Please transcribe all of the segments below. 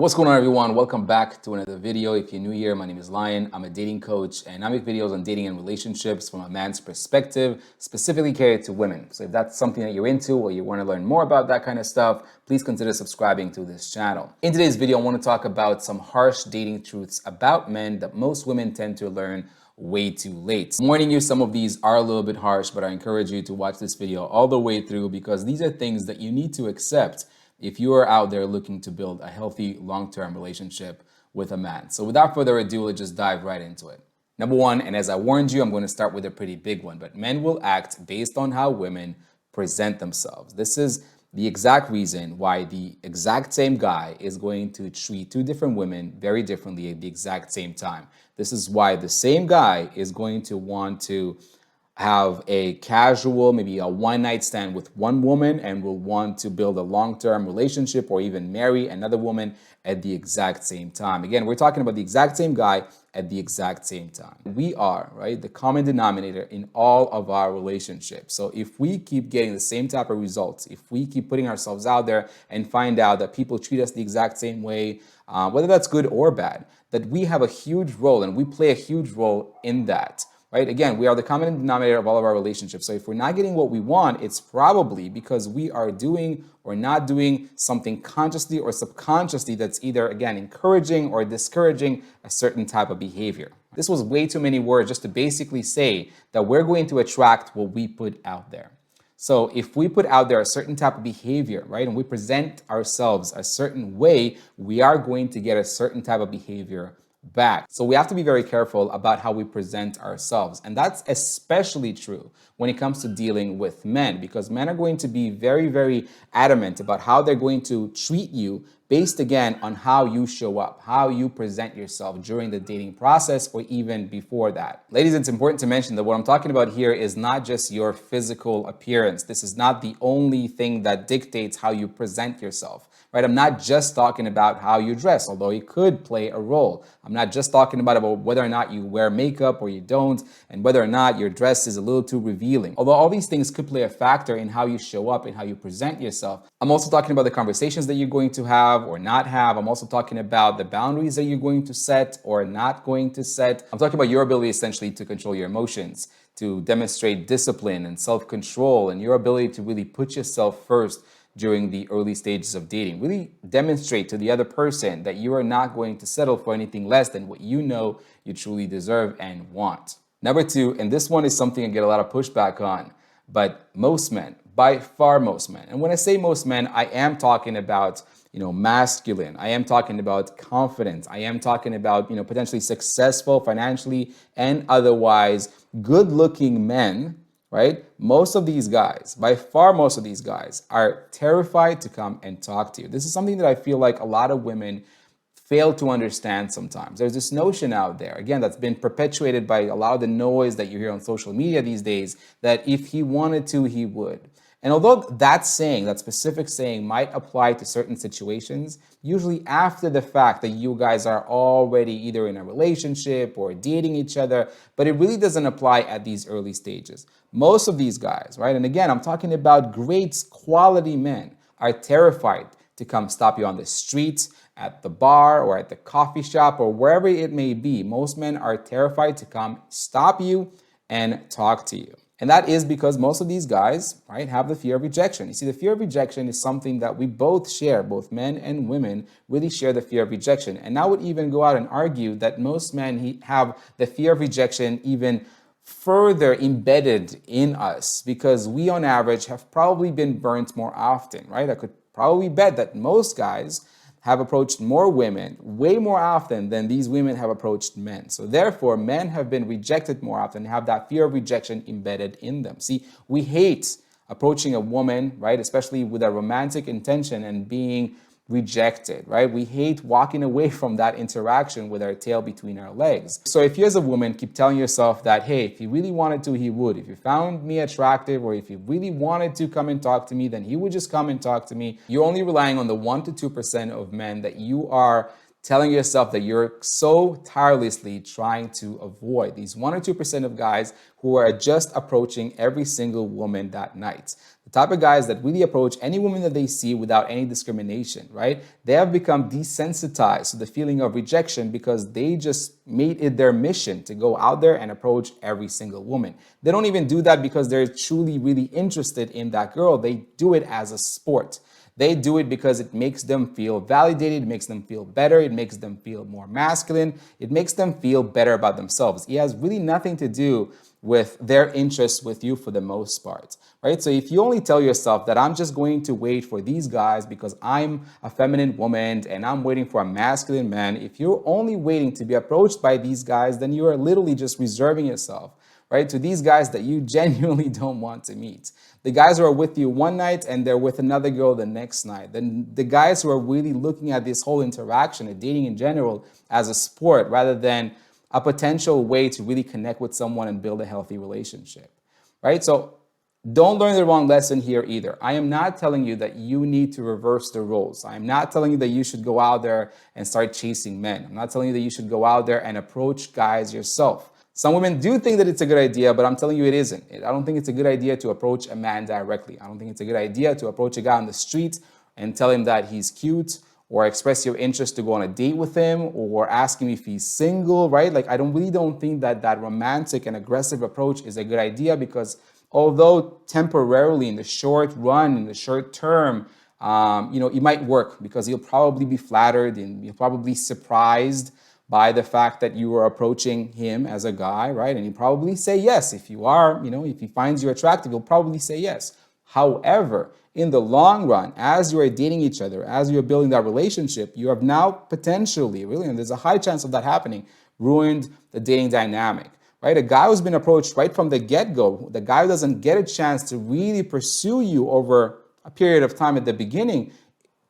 What's going on, everyone? Welcome back to another video. If you're new here, my name is Lion. I'm a dating coach and I make videos on dating and relationships from a man's perspective, specifically catered to women. So if that's something that you're into or you want to learn more about that kind of stuff, please consider subscribing to this channel. In today's video, I want to talk about some harsh dating truths about men that most women tend to learn way too late. I'm warning you, some of these are a little bit harsh, but I encourage you to watch this video all the way through because these are things that you need to accept if you are out there looking to build a healthy long-term relationship with a man. So without further ado, let's just dive right into it. Number one, and as I warned you, I'm going to start with a pretty big one, but men will act based on how women present themselves. This is the exact reason why the exact same guy is going to treat two different women very differently at the exact same time. This is why the same guy is going to want to have a casual, maybe a one-night stand with one woman and will want to build a long-term relationship or even marry another woman at the exact same time. Again, we're talking about the exact same guy at the exact same time. We are, right, the common denominator in all of our relationships. So if we keep getting the same type of results, if we keep putting ourselves out there and find out that people treat us the exact same way, whether that's good or bad, that we have a huge role and we play a huge role in that. Right? Again, we are the common denominator of all of our relationships. So if we're not getting what we want, it's probably because we are doing or not doing something consciously or subconsciously that's either, again, encouraging or discouraging a certain type of behavior. This was way too many words just to basically say that we're going to attract what we put out there. So if we put out there a certain type of behavior, right, and we present ourselves a certain way, we are going to get a certain type of behavior back. So we have to be very careful about how we present ourselves. And that's especially true when it comes to dealing with men, because men are going to be very, very adamant about how they're going to treat you based, again, on how you show up, how you present yourself during the dating process or even before that. Ladies, it's important to mention that what I'm talking about here is not just your physical appearance. This is not the only thing that dictates how you present yourself. Right? I'm not just talking about how you dress, although it could play a role. I'm not just talking about whether or not you wear makeup or you don't, and whether or not your dress is a little too revealing. Although all these things could play a factor in how you show up and how you present yourself. I'm also talking about the conversations that you're going to have or not have. I'm also talking about the boundaries that you're going to set or not going to set. I'm talking about your ability essentially to control your emotions, to demonstrate discipline and self-control, and your ability to really put yourself first during the early stages of dating. Really demonstrate to the other person that you are not going to settle for anything less than what you know you truly deserve and want. Number two, and this one is something I get a lot of pushback on, but most men, by far most men, and when I say most men, I am talking about, masculine. I am talking about confident. I am talking about, potentially successful financially and otherwise good-looking men. Right? Most of these guys, by far most of these guys, are terrified to come and talk to you. This is something that I feel like a lot of women fail to understand sometimes. There's this notion out there, again, that's been perpetuated by a lot of the noise that you hear on social media these days, that if he wanted to, he would. And although that saying, that specific saying might apply to certain situations, usually after the fact that you guys are already either in a relationship or dating each other, but it really doesn't apply at these early stages. Most of these guys, right? And again, I'm talking about great quality men, are terrified to come stop you on the street, at the bar, or at the coffee shop, or wherever it may be. Most men are terrified to come stop you and talk to you. And that is because most of these guys, right, have the fear of rejection. You see, the fear of rejection is something that we both share, both men and women really share the fear of rejection. And I would even go out and argue that most men have the fear of rejection even further embedded in us because we on average have probably been burnt more often, right? I could probably bet that most guys have approached more women way more often than these women have approached men. So therefore, men have been rejected more often, have that fear of rejection embedded in them. See, we hate approaching a woman, right, especially with a romantic intention and being rejected, right? We hate walking away from that interaction with our tail between our legs. So if you as a woman keep telling yourself that, hey, if he really wanted to, he would. If you found me attractive or if he really wanted to come and talk to me, then he would just come and talk to me. You're only relying on the 1 to 2% of men that you are telling yourself that you're so tirelessly trying to avoid. These 1 or 2% of guys who are just approaching every single woman that night. The type of guys that really approach any woman that they see without any discrimination, right? They have become desensitized to the feeling of rejection because they just made it their mission to go out there and approach every single woman. They don't even do that because they're truly, really interested in that girl. They do it as a sport. They do it because it makes them feel validated, it makes them feel better, it makes them feel more masculine, it makes them feel better about themselves. It has really nothing to do with their interest with you for the most part, right? So if you only tell yourself that I'm just going to wait for these guys because I'm a feminine woman and I'm waiting for a masculine man, if you're only waiting to be approached by these guys, then you are literally just reserving yourself, right, to these guys that you genuinely don't want to meet. The guys who are with you one night and they're with another girl the next night. Then the guys who are really looking at this whole interaction and dating in general as a sport rather than a potential way to really connect with someone and build a healthy relationship, right? So don't learn the wrong lesson here either. I am not telling you that you need to reverse the roles. I am not telling you that you should go out there and start chasing men. I'm not telling you that you should go out there and approach guys yourself. Some women do think that it's a good idea, but I'm telling you it isn't. I don't think it's a good idea to approach a man directly. I don't think it's a good idea to approach a guy on the street and tell him that he's cute or express your interest to go on a date with him or ask him if he's single, right? Like, I really don't think that that romantic and aggressive approach is a good idea because although temporarily in the short run, in the short term, it might work because you'll probably be flattered and you'll probably be surprised by the fact that you are approaching him as a guy, right? And he'll probably say yes. If you are, if he finds you attractive, he'll probably say yes. However, in the long run, as you are dating each other, as you're building that relationship, you have now potentially, really, and there's a high chance of that happening, ruined the dating dynamic, right? A guy who's been approached right from the get-go, the guy who doesn't get a chance to really pursue you over a period of time at the beginning,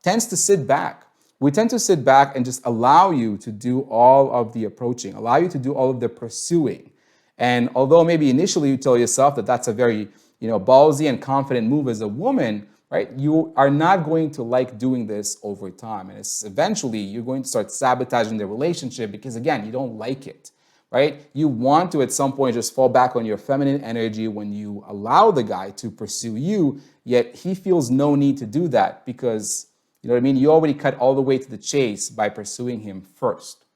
tends to sit back. We tend to sit back and just allow you to do all of the approaching, allow you to do all of the pursuing. And although maybe initially you tell yourself that that's a very, ballsy and confident move as a woman, right? You are not going to like doing this over time. And it's eventually you're going to start sabotaging the relationship because, again, you don't like it, right? You want to at some point just fall back on your feminine energy when you allow the guy to pursue you, yet he feels no need to do that because, you know what I mean? You already cut all the way to the chase by pursuing him first.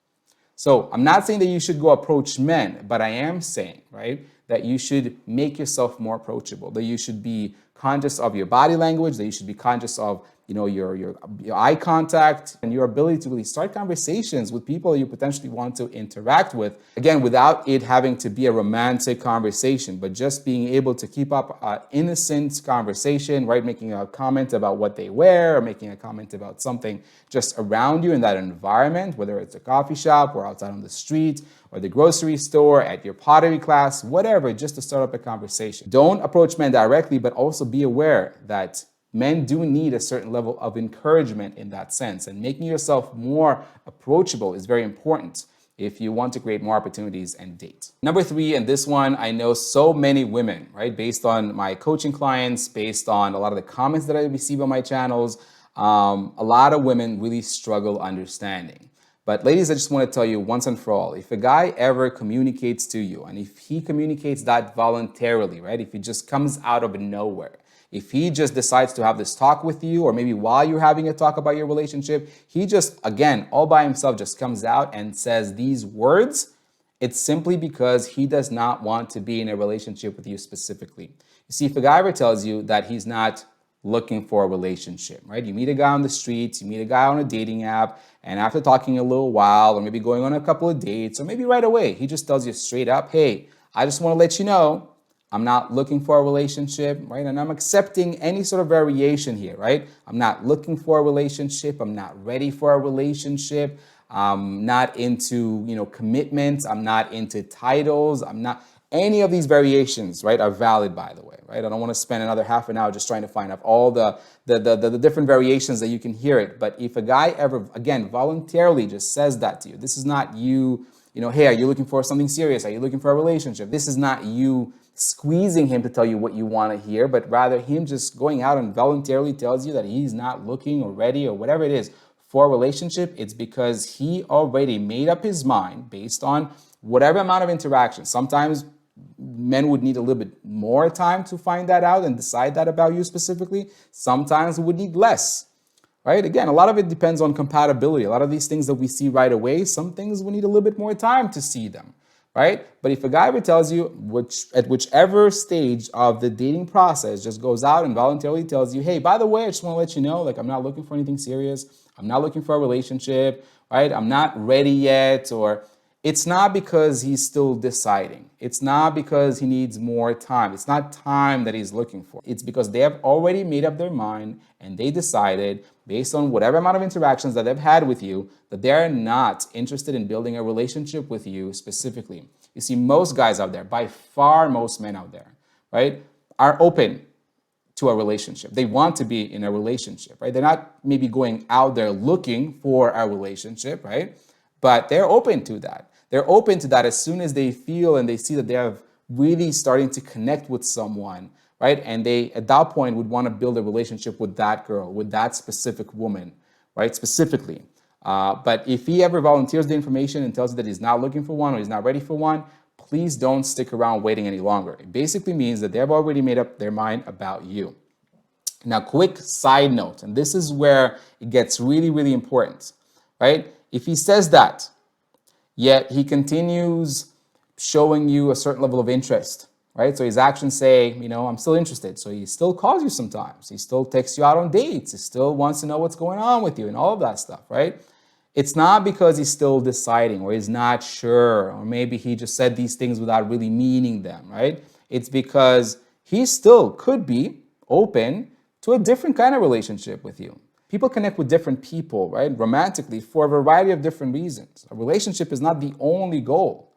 So I'm not saying that you should go approach men, but I am saying, right, that you should make yourself more approachable, that you should be conscious of your body language, that you should be conscious of your eye contact and your ability to really start conversations with people you potentially want to interact with. Again, without it having to be a romantic conversation, but just being able to keep up an innocent conversation, right? Making a comment about what they wear or making a comment about something just around you in that environment, whether it's a coffee shop or outside on the street or the grocery store, at your pottery class, whatever, just to start up a conversation. Don't approach men directly, but also be aware that men do need a certain level of encouragement in that sense, and making yourself more approachable is very important if you want to create more opportunities and date. Number 3, and this one, I know so many women, right? Based on my coaching clients, based on a lot of the comments that I receive on my channels, a lot of women really struggle understanding. But ladies, I just want to tell you once and for all, if a guy ever communicates to you, and if he communicates that voluntarily, right? If it just comes out of nowhere, if he just decides to have this talk with you, or maybe while you're having a talk about your relationship, he just, again, all by himself just comes out and says these words, it's simply because he does not want to be in a relationship with you specifically. You see, if a guy ever tells you that he's not looking for a relationship, right? You meet a guy on the streets, you meet a guy on a dating app, and after talking a little while, or maybe going on a couple of dates, or maybe right away, he just tells you straight up, hey, I just want to let you know, I'm not looking for a relationship, right? And I'm accepting any sort of variation here, right? I'm not looking for a relationship. I'm not ready for a relationship. I'm not into, commitments. I'm not into titles. I'm not, any of these variations, right, are valid, by the way, right? I don't want to spend another half an hour just trying to find out all the different variations that you can hear it. But if a guy ever, again, voluntarily just says that to you, this is not you, hey, are you looking for something serious? Are you looking for a relationship? This is not you squeezing him to tell you what you want to hear, but rather him just going out and voluntarily tells you that he's not looking or ready or whatever it is for a relationship. It's because he already made up his mind based on whatever amount of interaction. Sometimes men would need a little bit more time to find that out and decide that about you specifically. Sometimes would need less, right? Again, a lot of it depends on compatibility. A lot of these things that we see right away, some things we need a little bit more time to see them, right? But if a guy ever tells you, at whichever stage of the dating process, just goes out and voluntarily tells you, hey, by the way, I just want to let you know, like, I'm not looking for anything serious. I'm not looking for a relationship, right? I'm not ready yet, or it's not because he's still deciding. It's not because he needs more time. It's not time that he's looking for. It's because they have already made up their mind and they decided, based on whatever amount of interactions that they've had with you, that they're not interested in building a relationship with you specifically. You see, most guys out there, by far most men out there, right, are open to a relationship. They want to be in a relationship, right? They're not maybe going out there looking for a relationship, right? But they're open to that. They're open to that as soon as they feel and they see that they're really starting to connect with someone, right? And they, at that point, would want to build a relationship with that girl, with that specific woman, right? Specifically. But if he ever volunteers the information and tells you that he's not looking for one or he's not ready for one, please don't stick around waiting any longer. It basically means that they've already made up their mind about you. Now, quick side note, and this is where it gets really, really important, right? If he says that, yet he continues showing you a certain level of interest, right? So his actions say, you know, I'm still interested. So he still calls you sometimes. He still takes you out on dates. He still wants to know what's going on with you and all of that stuff, right? It's not because he's still deciding or he's not sure, or maybe he just said these things without really meaning them, right? It's because he still could be open to a different kind of relationship with you. People connect with different people, right, romantically, for a variety of different reasons. A relationship is not the only goal,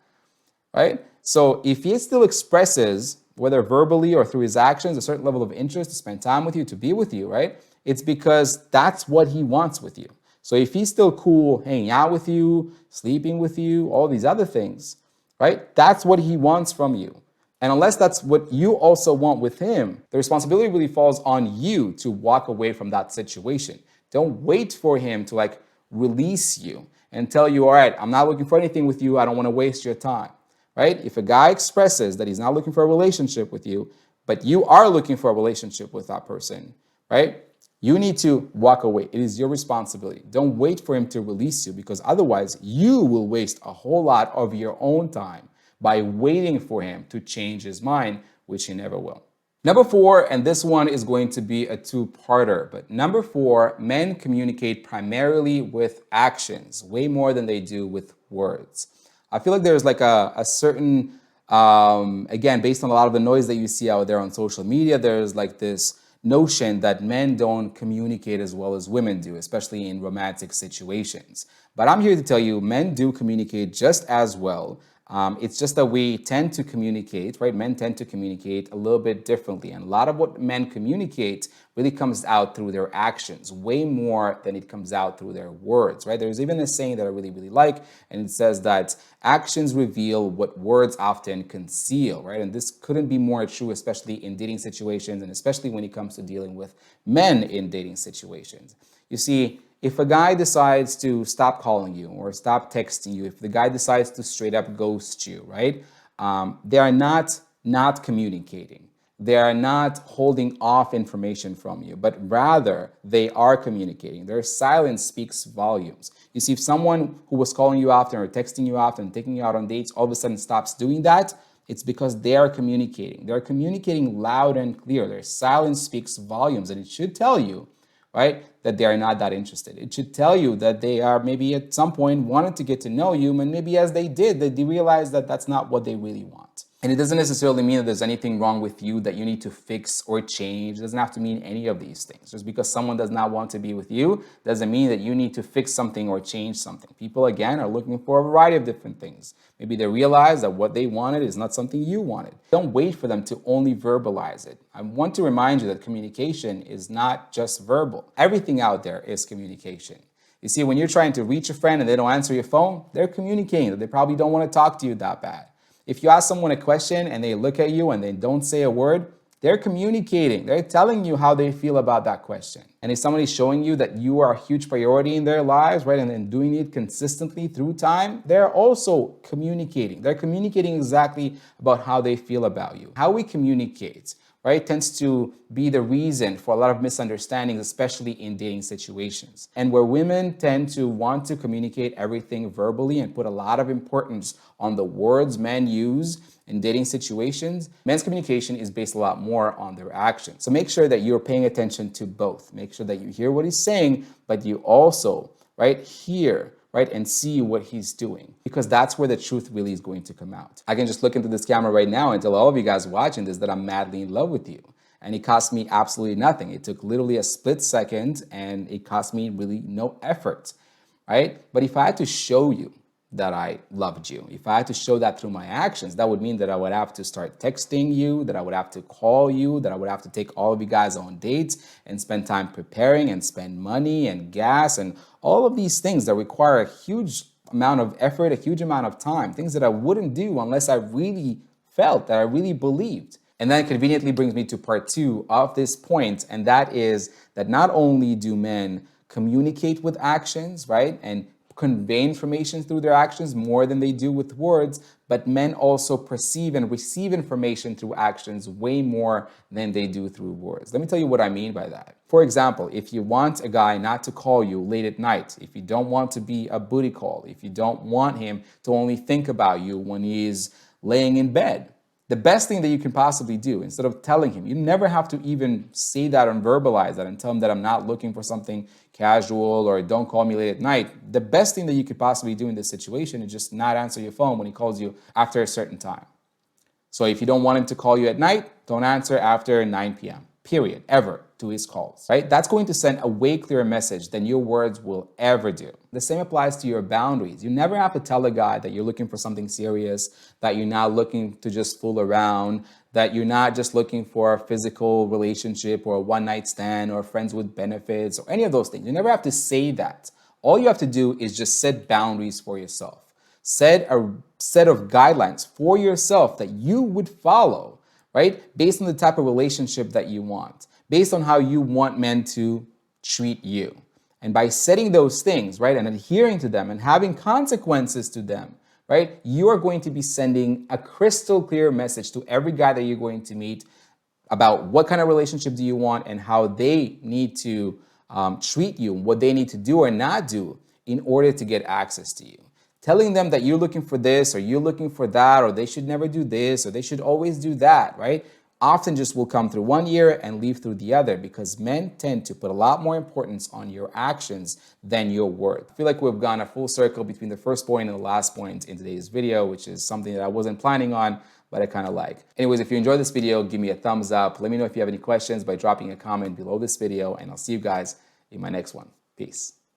right? So if he still expresses, whether verbally or through his actions, a certain level of interest to spend time with you, to be with you, right, it's because that's what he wants with you. So if he's still cool hanging out with you, sleeping with you, all these other things, right, that's what he wants from you. And unless that's what you also want with him, the responsibility really falls on you to walk away from that situation. Don't wait for him to like release you and tell you, all right, I'm not looking for anything with you. I don't want to waste your time, right? If a guy expresses that he's not looking for a relationship with you, but you are looking for a relationship with that person, right? You need to walk away. It is your responsibility. Don't wait for him to release you, because otherwise you will waste a whole lot of your own time by waiting for him to change his mind, which he never will. Number 4, and this one is going to be a two-parter, but number 4, men communicate primarily with actions, way more than they do with words. I feel like there's like a certain, again, based on a lot of the noise that you see out there on social media, there's like this notion that men don't communicate as well as women do, especially in romantic situations. But I'm here to tell you, men do communicate just as well. It's just that we tend to communicate, right? Men tend to communicate a little bit differently. And a lot of what men communicate really comes out through their actions, way more than it comes out through their words, right? There's even a saying that I really, really like, and it says that actions reveal what words often conceal, right? And this couldn't be more true, especially in dating situations, and especially when it comes to dealing with men in dating situations. You see, if a guy decides to stop calling you or stop texting you, if the guy decides to straight up ghost you, right? They are not communicating. They are not holding off information from you, but rather they are communicating. Their silence speaks volumes. You see, if someone who was calling you often or texting you often and taking you out on dates all of a sudden stops doing that, it's because they are communicating. They're communicating loud and clear. Their silence speaks volumes, and it should tell you, right, that they are not that interested. It should tell you that they are maybe at some point wanted to get to know you, and maybe as they did, they realized that that's not what they really want. And it doesn't necessarily mean that there's anything wrong with you that you need to fix or change. It doesn't have to mean any of these things. Just because someone does not want to be with you doesn't mean that you need to fix something or change something. People, again, are looking for a variety of different things. Maybe they realize that what they wanted is not something you wanted. Don't wait for them to only verbalize it. I want to remind you that communication is not just verbal. Everything out there is communication. You see, when you're trying to reach a friend and they don't answer your phone, they're communicating that they probably don't want to talk to you that bad. If you ask someone a question and they look at you and they don't say a word, They're communicating. They're telling you how they feel about that question. And if somebody's showing you that you are a huge priority in their lives, right, and then doing it consistently through time, they're also communicating. They're communicating exactly about how they feel about you. How we communicate, right, tends to be the reason for a lot of misunderstandings, especially in dating situations. And where women tend to want to communicate everything verbally and put a lot of importance on the words men use in dating situations, men's communication is based a lot more on their actions. So make sure that you're paying attention to both. Make sure that you hear what he's saying, but you also, right, hear, right, and see what he's doing, because that's where the truth really is going to come out. I can just look into this camera right now and tell all of you guys watching this that I'm madly in love with you. And it cost me absolutely nothing. It took literally a split second and it cost me really no effort, right? But if I had to show you that I loved you, if I had to show that through my actions, that would mean that I would have to start texting you, that I would have to call you, that I would have to take all of you guys on dates and spend time preparing and spend money and gas and all of these things that require a huge amount of effort, a huge amount of time, things that I wouldn't do unless I really felt, that I really believed. And that conveniently brings me to part 2 of this point, and that is that not only do men communicate with actions, right, and convey information through their actions more than they do with words, but men also perceive and receive information through actions way more than they do through words. Let me tell you what I mean by that. For example, if you want a guy not to call you late at night, if you don't want to be a booty call, if you don't want him to only think about you when he's laying in bed, the best thing that you can possibly do, instead of telling him, you never have to even say that and verbalize that and tell him that I'm not looking for something casual or don't call me late at night. The best thing that you could possibly do in this situation is just not answer your phone when he calls you after a certain time. So if you don't want him to call you at night, don't answer after 9 p.m. Period, ever, to his calls, right? That's going to send a way clearer message than your words will ever do. The same applies to your boundaries. You never have to tell a guy that you're looking for something serious, that you're not looking to just fool around, that you're not just looking for a physical relationship or a one-night stand or friends with benefits or any of those things. You never have to say that. All you have to do is just set boundaries for yourself. Set a set of guidelines for yourself that you would follow, right? Based on the type of relationship that you want, based on how you want men to treat you. And by setting those things, right, and adhering to them and having consequences to them, right, you are going to be sending a crystal clear message to every guy that you're going to meet about what kind of relationship do you want and how they need to treat you, what they need to do or not do in order to get access to you. Telling them that you're looking for this or you're looking for that or they should never do this or they should always do that, right? Often just will come through one ear and leave through the other, because men tend to put a lot more importance on your actions than your words. I feel like we've gone a full circle between the first point and the last point in today's video, which is something that I wasn't planning on, but I kind of like. Anyways, if you enjoyed this video, give me a thumbs up. Let me know if you have any questions by dropping a comment below this video, and I'll see you guys in my next one. Peace.